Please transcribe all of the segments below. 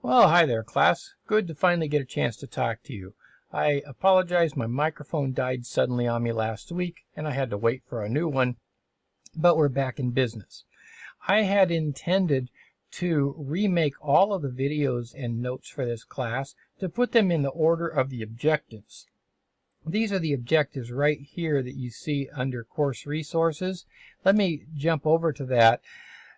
Well, hi there, class. Good to finally get a chance to talk to you. I apologize, my microphone died suddenly on me last week, and I had to wait for a new one, but we're back in business. I had intended to remake all of the videos and notes for this class to put them in the order of the objectives. These are the objectives right here that you see under Course Resources. Let me jump over to that.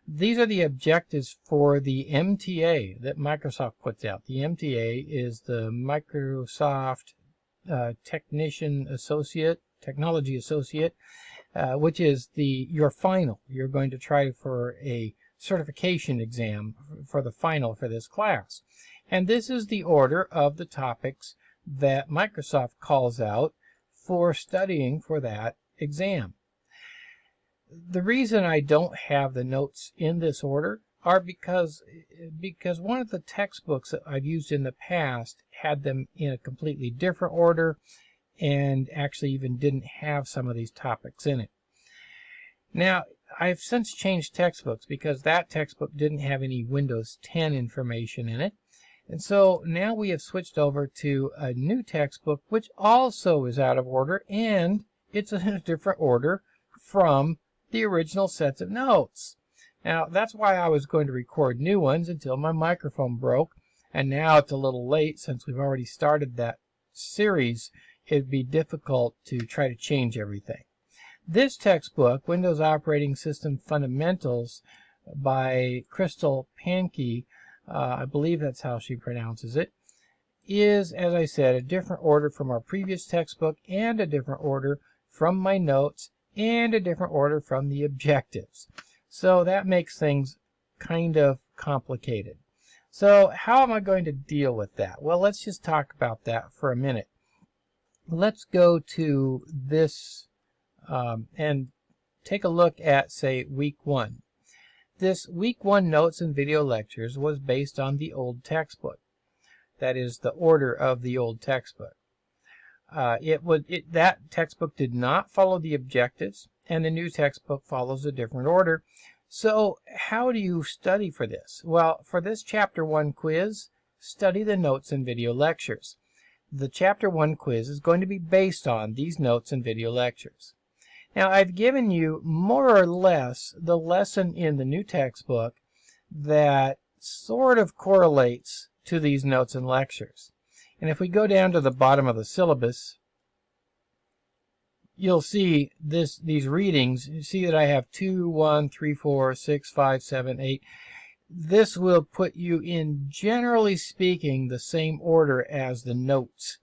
These are the objectives for the MTA that Microsoft puts out. The MTA is the Microsoft Technology Associate, which is your final. You're going to try for a certification exam for the final for this class. And this is the order of the topics that Microsoft calls out for studying for that exam. The reason I don't have the notes in this order are because one of the textbooks that I've used in the past had them in a completely different order and actually even didn't have some of these topics in it. Now, I've since changed textbooks because that textbook didn't have any Windows 10 information in it. And so now we have switched over to a new textbook which also is out of order, and it's in a different order from the original sets of notes. Now, that's why I was going to record new ones until my microphone broke, and now it's a little late since we've already started that series. It'd be difficult to try to change everything. This textbook, Windows Operating System Fundamentals by Crystal Pankey, I believe that's how she pronounces it, is, as I said, a different order from our previous textbook and a different order from my notes and a different order from the objectives. So that makes things kind of complicated. So how am I going to deal with that? Well, let's just talk about that for a minute. Let's go to this and take a look at, say, week 1. This week 1 notes and video lectures was based on the old textbook. That is the order of the old textbook. That textbook did not follow the objectives, and the new textbook follows a different order. So how do you study for this? Well, for this Chapter 1 quiz, study the notes and video lectures. The Chapter 1 quiz is going to be based on these notes and video lectures. Now, I've given you more or less the lesson in the new textbook that sort of correlates to these notes and lectures. And if we go down to the bottom of the syllabus, you'll see these readings. You see that I have 2, 1, 3, 4, 6, 5, 7, 8. This will put you in, generally speaking, the same order as the notes.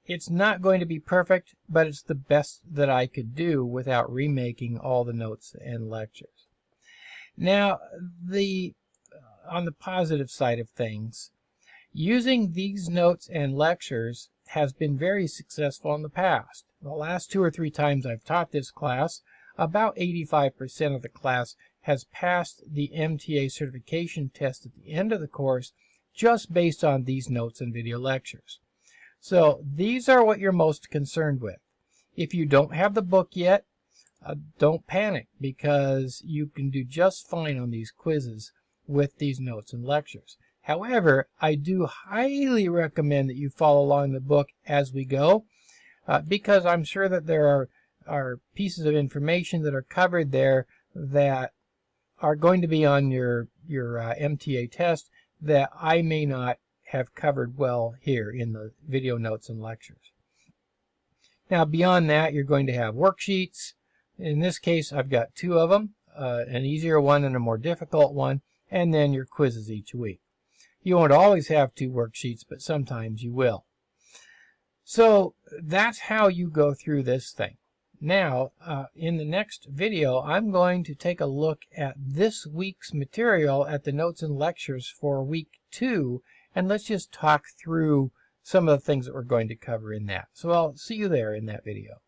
It's not going to be perfect, but it's the best that I could do without remaking all the notes and lectures. Now, on the positive side of things, using these notes and lectures has been very successful in the past. The last 2 or 3 times I've taught this class, about 85% of the class has passed the MTA certification test at the end of the course just based on these notes and video lectures. So these are what you're most concerned with. If you don't have the book yet, don't panic, because you can do just fine on these quizzes with these notes and lectures. However, I do highly recommend that you follow along the book as we go, because I'm sure that there are pieces of information that are covered there that are going to be on your MTA test that I may not have covered well here in the video notes and lectures. Now, beyond that, you're going to have worksheets. In this case, I've got 2 of them, an easier one and a more difficult one, and then your quizzes each week. You won't always have 2 worksheets, but sometimes you will. So that's how you go through this thing. Now, in the next video, I'm going to take a look at this week's material at the notes and lectures for week 2, and let's just talk through some of the things that we're going to cover in that. So I'll see you there in that video.